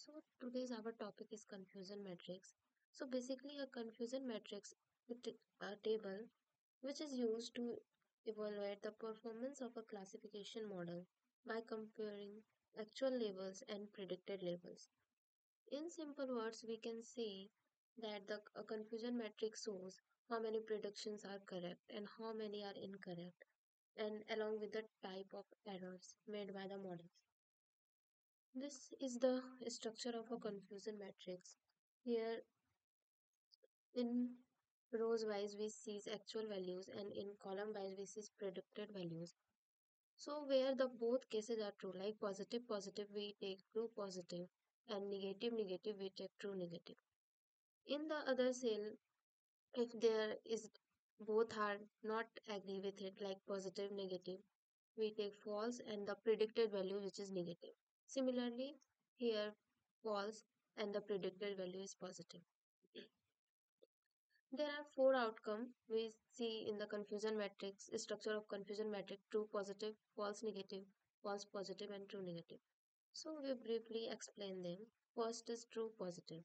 So today's our topic is confusion matrix. So basically a confusion matrix is a table which is used to evaluate the performance of a classification model by comparing actual labels and predicted labels. In simple words, we can say that the a confusion matrix shows how many predictions are correct and how many are incorrect, and along with the type of errors made by the model. This is the structure of a confusion matrix. Here in rows wise we see actual values and in column wise we see predicted values. So where the both cases are true, like positive positive we take true positive and negative negative we take true negative. In the other cell, if there is both are not agree with it, like positive negative, we take false and the predicted value which is negative. Similarly, here false and the predicted value is positive. There are four outcomes we see in the confusion matrix, structure of confusion matrix: true positive, false positive, and true negative. So we briefly explain them. First is true positive.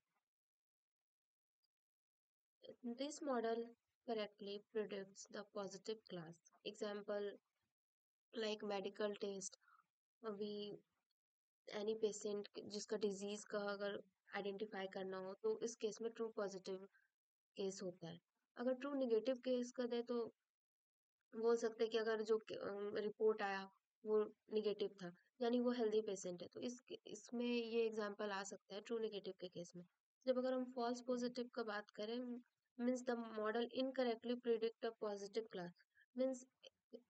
This model correctly predicts the positive class. Example like medical test, we any patient जिसका disease का अगर identify करना हो तो इस case में true positive case होता है। अगर ट्रू निगेटिव केस का दे तो बोल सकते हैं कि अगर जो रिपोर्ट आया वो निगेटिव था, यानी वो हेल्दी पेशेंट है, तो इसमें ये एग्जांपल आ सकता है ट्रू निगेटिव के केस में। जब अगर हम फॉल्स पॉजिटिव का बात करें, means the model incorrectly predict a positive class, means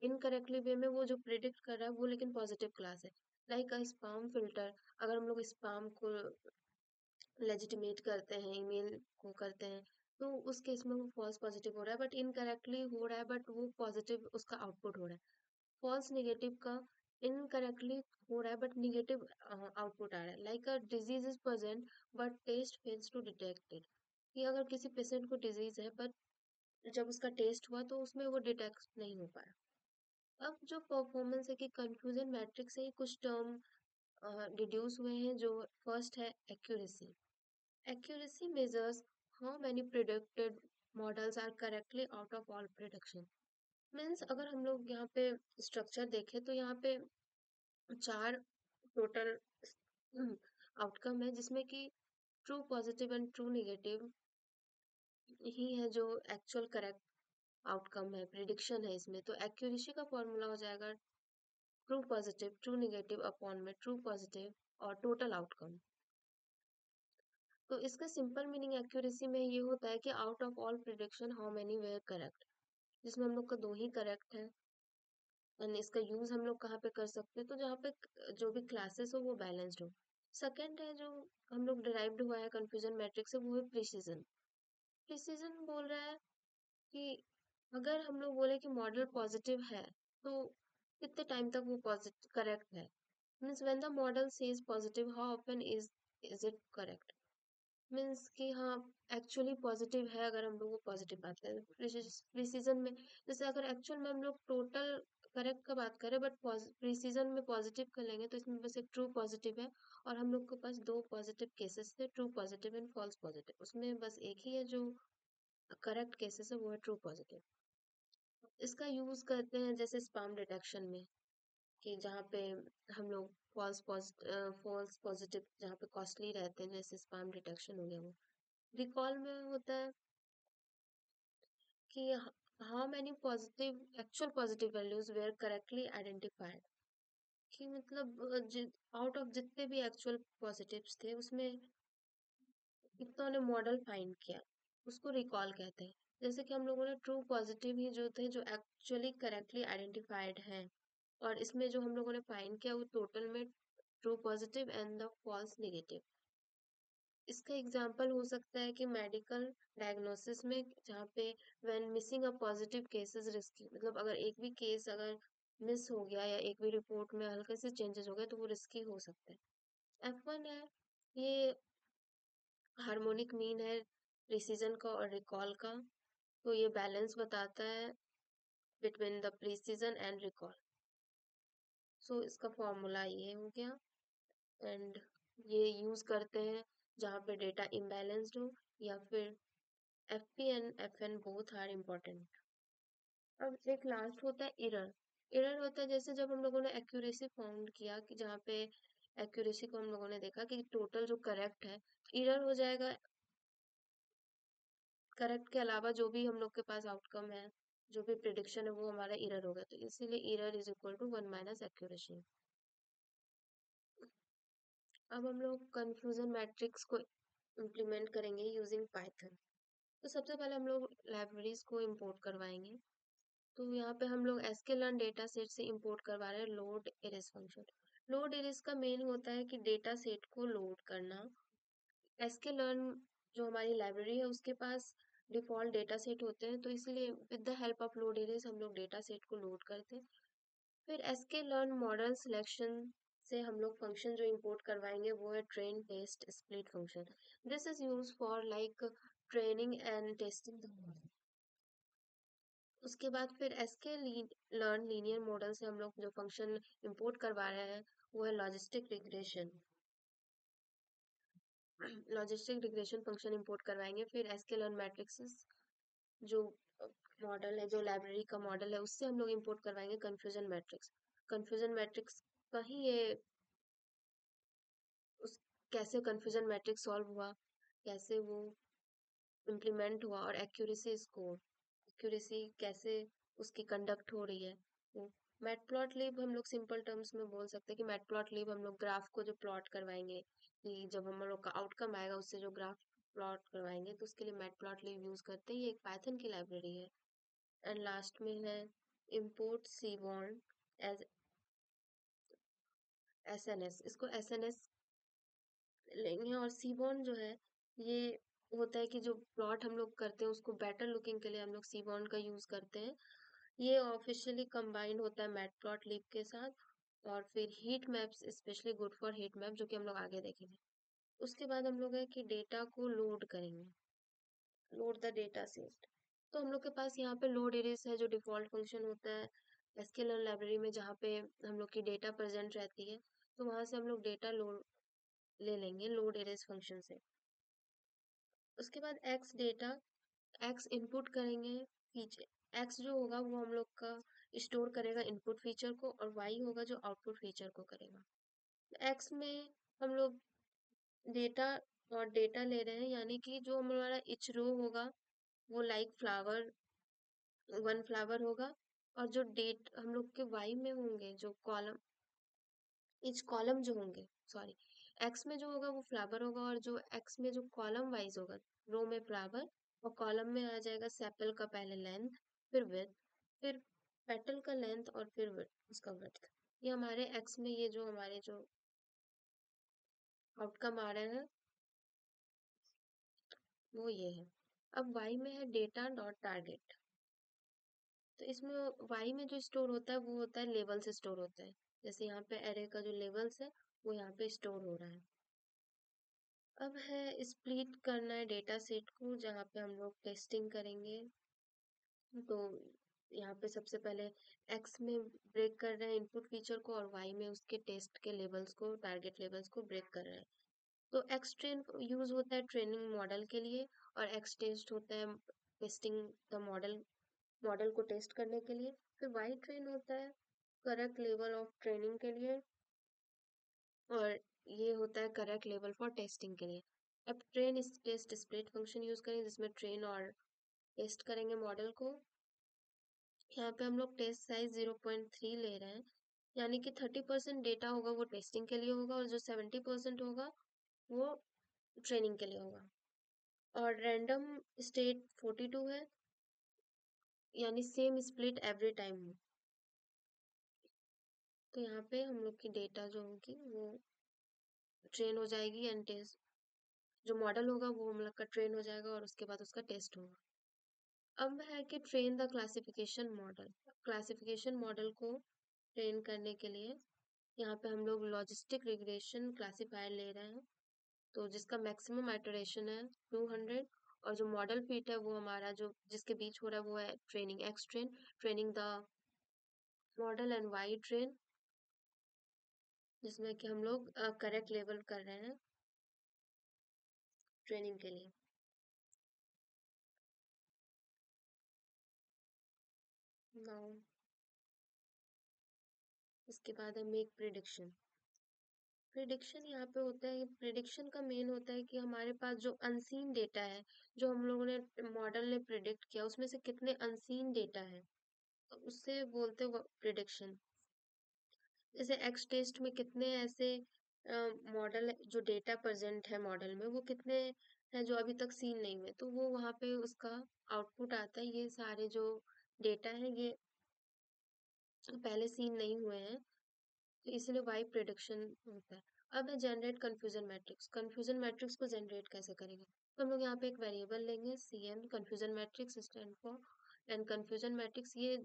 incorrectly way में वो जो प्रिडिक्ट कर रहा है वो लेकिन पॉजिटिव क्लास है। लाइक अ स्पैम फिल्टर, अगर हम लोग स्पैम को लेजिटिमेट करते हैं, ईमेल को करते हैं, तो उस केस में वो फॉल्स पॉजिटिव हो रहा है, बट इनकरेक्टली हो रहा है, बट वो पॉजिटिव उसका आउटपुट हो रहा है। फॉल्स नेगेटिव का इनकरेक्टली हो रहा है बट नेगेटिव आउटपुट आ रहा है। Like a disease is present but test fails to detect it, कि अगर किसी पेशेंट को डिजीज है बट जब उसका टेस्ट हुआ तो उसमें वो डिटेक्ट नहीं हो पाया। अब जो परफॉर्मेंस है कि कंफ्यूजन मैट्रिक्स से ही कुछ टर्म डिड्यूस हुए हैं। जो फर्स्ट है accuracy. Accuracy measures how many predicted models are correctly out of all prediction. Means अगर हम लोग यहाँ पे स्ट्रक्चर देखें तो यहाँ पे चार टोटल आउटकम है, जिसमें कि true positive and true negative ही है जो एक्चुअल करेक्ट आउटकम है, प्रिडिक्शन है इसमें। तो एक्यूरेसी का फॉर्मूला हो जाएगा true positive true negative upon में ट्रू पॉजिटिव और टोटल आउटकम। तो इसका सिंपल मीनिंग एक्यूरेसी में ये होता है कि out of all prediction how many were correct, जिसमें हम लोग का दो ही करेक्ट है। एंड इसका यूज हम लोग कहाँ पे कर सकते हैं, तो जहाँ पे जो भी क्लासेस हो वो बैलेंस्ड हो। सेकंड है जो हम लोग डिराइव्ड हुआ है कंफ्यूजन मैट्रिक्स से, वो है प्रिसीजन। प्रिसीजन बोल रहा है कि अगर हम लोग बोले कि मॉडल पॉजिटिव है तो कितने टाइम तक वो पॉजिटिव करेक्ट है। Means when the model says positive how often is it correct, means कि हाँ एक्चुअली पॉजिटिव है। अगर हम लोग वो पॉजिटिव बात करें प्रिसीजन में, जैसे अगर एक्चुअल में हम लोग टोटल करेक्ट का बात करें बट प्रिसीजन में पॉजिटिव कर लेंगे तो इसमें बस एक ट्रू पॉजिटिव है, और हम लोग के पास दो पॉजिटिव केसेस थे, true positive and false positive. उसमें बस एक ही है जो करेक्ट केसेस है, वो है ट्रू पॉजिटिव। इसका यूज करते हैं जैसे स्पैम डिटेक्शन में, कि जहाँ पे हम लोग फॉल्स पॉजिटिव जहाँ पे कॉस्टली रहते हैं, जैसे स्पैम डिटेक्शन हो गया वो। रिकॉल में होता है कि how many positive actual positive values were correctly identified, कि मतलब आउट ऑफ जितने भी एक्चुअल पॉजिटिव्स थे उसमें कितनों ने मॉडल फाइंड किया, उसको रिकॉल कहते हैं। जैसे कि हम लोगों ने ट्रू पॉजिटिव ही जो थे जो एक्चुअली करेक्टली आइडेंटिफाइड हैं, और इसमें जो हम लोगों ने फाइंड किया वो टोटल में true positive and the false negative. इसका एग्जाम्पल हो सकता है कि मेडिकल डायग्नोसिस में, जहाँ पे when missing a positive cases risky, मतलब अगर एक भी केस अगर मिस हो गया या एक भी रिपोर्ट में हल्के से चेंजेस हो गए तो वो रिस्की हो सकता है। F1 है, ये हार्मोनिक मीन है प्रिसीजन का और रिकॉल का। तो ये बैलेंस बताता है between the precision and recall. So इसका फॉर्मूला ये हो गया। एंड ये यूज करते हैं जहाँ पे डेटा इम्बैलेंस्ड हो, या फिर FP and FN both are important. अब एक लास्ट होता है एरर। एरर होता है जैसे जब हम लोगों ने एक्यूरेसी फाउंड किया कि जहाँ पे एक्यूरेसी को हम लोगों ने देखा कि टोटल जो करेक्ट है, एरर हो जाएगा। करेक्ट के अलावा जो भी हम लोग के पास आउटकम है, जो भी प्रिडिक्शन है, वो हमारा एरर होगा, तो इसीलिए error is equal to 1 - accuracy. अब हम लोग कंफ्यूजन मैट्रिक्स को इम्प्लीमेंट करेंगे यूजिंग पाइथन। तो सबसे पहले हम लोग लाइब्रेरीज को इंपोर्ट करवाएंगे। तो यहाँ पे हम लोग sklearn डेटा सेट से इंपोर्ट करवा रहे हैं load iris function. Load iris का मेन होता है कि डेटा सेट को लोड करना। sklearn जो हमारी लाइब्रेरी है उसके पास डिफॉल्ट डेटा सेट होते हैं, तो इसलिए with the help of load iris हम लोग डेटा सेट को लोड करते हैं। फिर sklearn मॉडल सिलेक्शन से हम लोग फंक्शन जो इंपोर्ट करवाएंगे वो है train test split function. This is use for like training and testing the model. उसके बाद फिर एसके लर्न लीनियर मॉडल से हम लोग जो फंक्शन इंपोर्ट करवा रहे हैं वो है logistic regression. Logistic regression function import करवाएंगे। फिर एसके लर्न मैट्रिक्स जो मॉडल है, जो लाइब्रेरी का मॉडल है, उससे हम लोग इंपोर्ट करवाएंगे कंफ्यूजन मैट्रिक्स। कंफ्यूजन मैट्रिक्स का ही ये उस कैसे कंफ्यूजन मैट्रिक्स सॉल्व हुआ, कैसे वो इम्प्लीमेंट हुआ, और एक्यूरेसी स्कोर, एक्यूरेसी कैसे उसकी कंडक्ट हो रही है वो। मैटप्लॉटलिब हम लोग सिंपल टर्म्स में बोल सकते हैं कि मैटप्लॉटलिब हम लोग ग्राफ को जो प्लॉट करवाएंगे, कि जब हम लोग का आउटकम आएगा उससे जो ग्राफ प्लॉट करवाएंगे, तो उसके लिए मैटप्लॉटलिब यूज करते हैं। ये एक पाइथन की लाइब्रेरी है। एंड लास्ट में है import cbond एज एसएनएस। इसको एसएनएस लेंगे, और सीबॉन्ड जो है ये होता है कि जो प्लॉट हम लोग करते हैं उसको बेटर लुकिंग के लिए हम लोग सीबॉन्ड का यूज करते हैं। ये ऑफिशियली कंबाइंड होता है मैटप्लॉटलिब के साथ। और फिर heat maps specially good for heat map, जो कि हम लोग आगे देखेंगे। उसके बाद हम लोग है कि डेटा को लोड करेंगे, लोड द डेटा सेट। तो हम लोग के पास यहाँ पे लोड एरेस है जो डिफॉल्ट फंक्शन होता है एसक्यूएल लाइब्रेरी में, जहाँ पे हम लोग की डेटा प्रेजेंट रहती है। तो वहां से हम लोग डेटा लोड ले लेंगे लोड एरेस फंक्शन से। उसके बाद एक्स डेटा, एक्स इनपुट करेंगे फीचर। एक्स जो होगा वो हम लोग का स्टोर करेगा इनपुट फीचर को, और वाई होगा जो आउटपुट फीचर को करेगा। एक्स में हम लोग डेटा और डेटा ले रहे हैं, यानी कि जो हमारा इच रो होगा वो लाइक फ्लावर, वन फ्लावर होगा। और जो डेट हम लोग के वाई में होंगे जो कॉलम, इच कॉलम जो होंगे, सॉरी, एक्स में जो होगा वो फ्लावर होगा, और जो एक्स में जो कॉलम वाइज होगा, रो में फ्लावर और कॉलम में आ जाएगा सेपल का पहले लेंथ, फिर विड्थ, फिर पेटल का लेंथ, और फिर उसका विड्थ। ये हमारे एक्स में ये जो हमारे जो आउटकम आ रहे हैं वो ये है। अब वाई में है डेटा डॉट टारगेट। तो इसमें वाई में जो स्टोर होता है वो होता है लेवल से स्टोर होता है। जैसे यहाँ पे एरे का जो लेवल्स है वो यहाँ पे स्टोर हो रहा है। अब है स्प्लिट करना है डेटा सेट को, जहाँ पे हम लोग टेस्टिंग करेंगे। तो यहाँ पे सबसे पहले एक्स में ब्रेक कर रहे हैं इनपुट फीचर को, और वाई में उसके टेस्ट के लेवल्स को, टारगेट लेवल्स को ब्रेक कर रहे हैं। तो एक्स ट्रेन यूज होता है ट्रेनिंग मॉडल के लिए, और एक्स टेस्ट होता है टेस्टिंग द मॉडल, मॉडल को टेस्ट करने के लिए। फिर वाई ट्रेन होता है करेक्ट लेवल ऑफ ट्रेनिंग के लिए, और ये होता है करेक्ट लेवल फॉर टेस्टिंग के लिए। अब train test split function use करेंगे जिसमें ट्रेन और टेस्ट करेंगे मॉडल को। यहाँ पे हम लोग टेस्ट साइज 0.3 ले रहे हैं, यानी कि 30% डेटा होगा वो टेस्टिंग के लिए होगा, और जो 70% होगा वो ट्रेनिंग के लिए होगा। और रैंडम स्टेट 42 है, यानी सेम स्प्लिट एवरी टाइम हो। तो यहाँ पे हम लोग की डेटा जो होगी वो ट्रेन हो जाएगी, एंड टेस्ट जो मॉडल होगा वो हम लोग का ट्रेन हो जाएगा, और उसके बाद उसका टेस्ट होगा। अब है कि train the classification model. Classification model को ट्रेन करने के लिए यहाँ पे हम लोग लॉजिस्टिक रिग्रेशन क्लासिफायर ले रहे हैं, तो जिसका मैक्सिमम आइटरेशन है 200, और जो मॉडल फिट है वो हमारा जो जिसके बीच हो रहा है वो है training X train, training the model, and Y train. जिसमें कि हम लोग करेक्ट लेवल कर रहे हैं ट्रेनिंग के लिए। नाउ इसके बाद है मेक प्रिडिक्शन। प्रिडिक्शन यहाँ पे होता है, प्रिडिक्शन का मेन होता है कि हमारे पास जो अनसीन डेटा है, जो हम लोगों ने मॉडल ने प्रिडिक्ट किया, उसमें से कितने अनसीन डेटा है, तो उससे बोलते हैं प्रिडिक्शन। जैसे एक्स टेस्ट में कितने ऐसे मॉडल जो डेटा प्रेजेंट है मॉडल में, वो कितने हैं जो अभी तक सीन नहीं हुए, तो वो वहाँ पे उसका आउटपुट आता है। ये सारे जो डेटा है ये पहले सीन नहीं हुए हैं, तो इसलिए वाई प्रिडिक्शन होता है। अब है generate confusion matrix. Confusion matrix को जनरेट कैसे करेंगे, तो हम लोग यहाँ पे एक वेरिएबल लेंगे C N, confusion matrix stand for, and confusion matrix, ये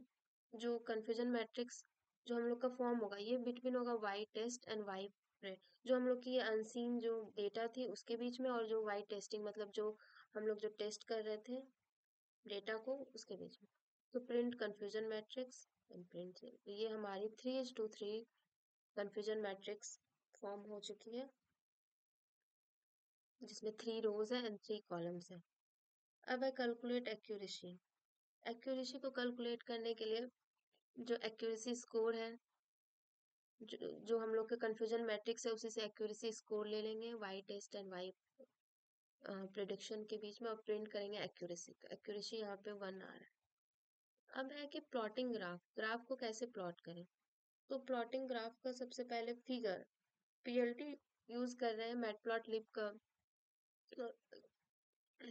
जो कंफ्यूजन मैट्रिक्स जो हम लोग का फॉर्म होगा, ये बिटवीन होगा Y test and Y pred, जो हम लोग की अनसीन जो डेटा थी उसके बीच में, और जो वाई टेस्टिंग मतलब जो हम लोग जो टेस्ट कर रहे थे डेटा को, उसके बीच में। तो print confusion matrix and print, तो ये हमारी 3:3 कंफ्यूजन मैट्रिक्स फॉर्म हो चुकी है, जिसमें 3 रोज है एंड 3 कॉलम्स है। अब है कैलकुलेट एक्यूरेसी। एक्यूरेसी को कैलकुलेट करने के लिए जो एक्यूरेसी स्कोर है, जो हम लोग के कंफ्यूजन मैट्रिक्स है, उसी से एक्यूरेसी स्कोर ले लेंगे Y test and Y prediction के बीच में, और प्रिंट करेंगे एक्यूरेसी। तो एक्यूरेसी यहाँ पे 1 आ रहा है। अब है कि प्लॉटिंग ग्राफ, ग्राफ को कैसे प्लॉट करें। तो प्लॉटिंग ग्राफ का सबसे पहले फिगर पीएलटी यूज कर रहे हैं, मैटप्लॉटलिब का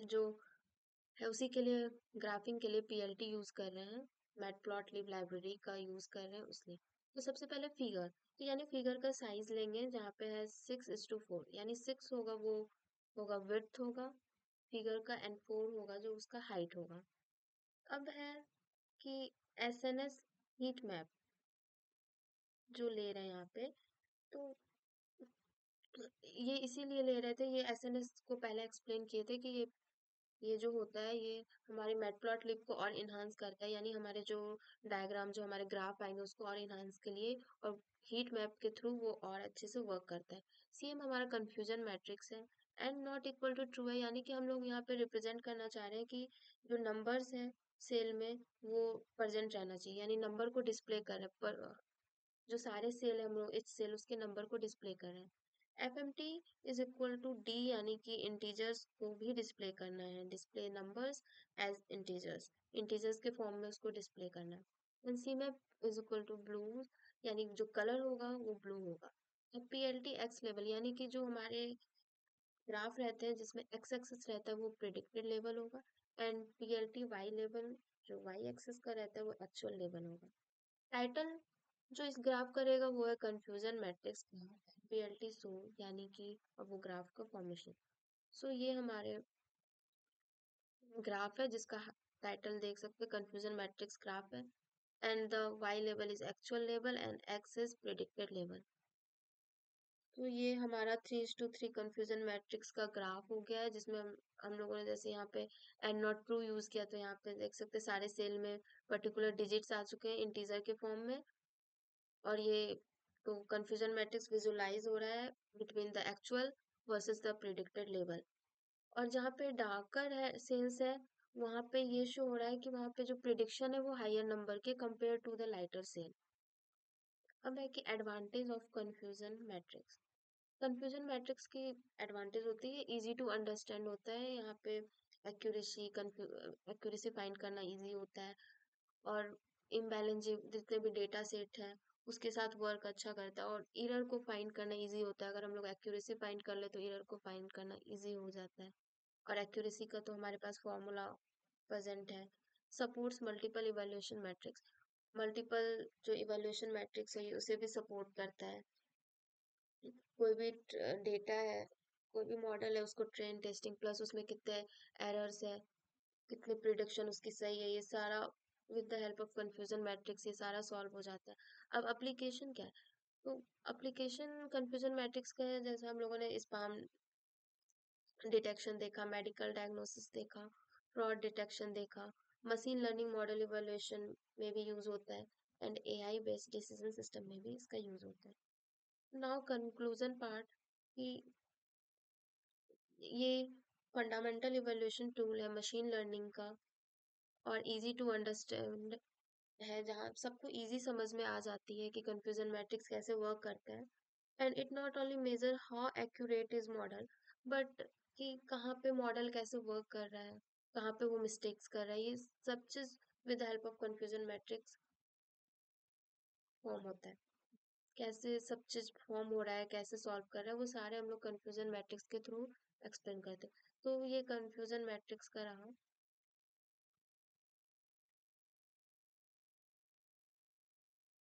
जो है उसी के लिए, ग्राफिंग के लिए पीएलटी यूज कर रहे हैं, मैटप्लॉटलिब लाइब्रेरी का यूज कर रहे हैं उसलिए। तो सबसे पहले फिगर, तो यानी फिगर का साइज लेंगे जहाँ पे है 6:4, यानी 6 होगा वो होगा विड्थ होगा फिगर का, एंड 4 होगा जो उसका हाइट होगा। अब है कि एसएनएस हीट मैप जो ले रहे हैं यहाँ पे, तो ये इसीलिए ले रहे थे, ये एसएनएस को पहले एक्सप्लेन किए थे कि ये जो होता है ये हमारे मैटप्लॉटलिब को और इन्हांस करता है, यानी हमारे जो डायग्राम जो हमारे ग्राफ आएंगे उसको और इन्हांस के लिए, और हीट मैप के थ्रू वो और अच्छे से वर्क करता है। सेम हमारा कंफ्यूजन मैट्रिक्स है, and not equal to true है, यानी कि हम लोग यहाँ पे रिप्रेजेंट करना चाह रहे हैं कि जो नंबर्स है सेल में वो प्रेजेंट रहना चाहिए, यानी नंबर को डिस्प्ले कर रहे हैं, पर जो सारे सेल है हम लोग इस सेल उसके नंबर को डिस्प्ले कर रहे हैं। F M T is equal to D, यानी कि इंटीजर्स को भी डिस्प्ले करना है, display numbers as integers, integers के फॉर्म में उसको डिस्प्ले करना है। And C map is equal to blue, यानी जो कलर होगा वो ब्लू होगा। अब पी एल टी एक्स लेवल, यानी कि जो हमारे ग्राफ रहते हैं जिसमें एक्स एक्सिस रहता है वो प्रिडिक्टेड लेवल होगा, and P L T Y लेवल जो वाई एक्सिस का रहता है वो एक्चुअल लेवल होगा। टाइटल जो इस ग्राफ करेगा वो है कंफ्यूजन मैट्रिक्स पीएलटी सो, यानी कि अब वो ग्राफ का फॉर्मेशन। सो ये हमारे ग्राफ है जिसका टाइटल देख सकते हैं, कंफ्यूजन मैट्रिक्स ग्राफ है, and the Y level is actual level and X is predicted level. तो ये हमारा 3:3 कंफ्यूजन मैट्रिक्स का ग्राफ हो गया है, जिसमें हम लोगों ने जैसे यहाँ पे एंड नॉट ट्रू यूज किया, तो यहाँ पे देख सकते हैं सारे सेल में पर्टिकुलर डिजिट्स आ चुके हैं इंटीजर के फॉर्म में, और ये तो कंफ्यूजन मैट्रिक्स विजुलाइज हो रहा है between the actual versus the predicted level. और जहाँ पे डार्कर है सेल्स है, वहाँ पे ये शो हो रहा है कि वहाँ पे जो प्रिडिक्शन है वो हायर नंबर के compare to the lighter cell. अब है कि advantage of confusion matrix. Confusion matrix की एडवांटेज होती है इजी टू अंडरस्टैंड होता है, यहाँ पे एक्यूरेसी फाइंड करना इजी होता है, और इम्बैलेंस जितने भी डेटा सेट है उसके साथ वर्क अच्छा करता है, और एरर को फाइंड करना इजी होता है, अगर हम लोग एक्यूरेसी फाइंड कर ले तो एरर को फाइंड करना इजी हो जाता है। और एक्यूरेसी का तो हमारे पास फॉर्मूला प्रेजेंट है। Supports multiple evaluation matrix, multiple जो इवैल्यूएशन मैट्रिक्स है ये उसे भी सपोर्ट करता है। कोई भी डेटा है, कोई भी मॉडल है, उसको ट्रेन टेस्टिंग प्लस उसमें कितने एरर्स है, कितनी प्रिडिक्शन उसकी सही है, ये सारा with the help of confusion matrix ये सारा सॉल्व हो जाता है। अब एप्लीकेशन क्या है, तो एप्लीकेशन कंफ्यूजन मैट्रिक्स का है, जैसे हम लोगों ने स्पैम डिटेक्शन देखा, मेडिकल डायग्नोसिस देखा, फ्रॉड डिटेक्शन देखा, मशीन लर्निंग मॉडल इवैल्यूएशन में भी यूज होता है, and AI based decision system में भी इसका यूज होता है। नाउ कंक्लूजन पार्ट कि ये फंडामेंटल इवैल्यूएशन टूल है मशीन लर्निंग का और इजी टू अंडरस्टैंड है, जहाँ सबको इजी समझ में आ जाती है कि कंफ्यूजन मैट्रिक्स कैसे वर्क करता है। And it not only major how accurate is model, but कि कहाँ पे मॉडल कैसे वर्क कर रहा है, कहाँ पे वो मिस्टेक्स कर रहा है, ये सब चीज with help of confusion matrix form होता है। कैसे सब चीज फॉर्म हो रहा है, कैसे सॉल्व कर रहा है, वो सारे हम लोग कंफ्यूजन मैट्रिक्स के थ्रू एक्सप्लेन करते हैं। तो ये कंफ्यूजन मैट्रिक्स का रहा।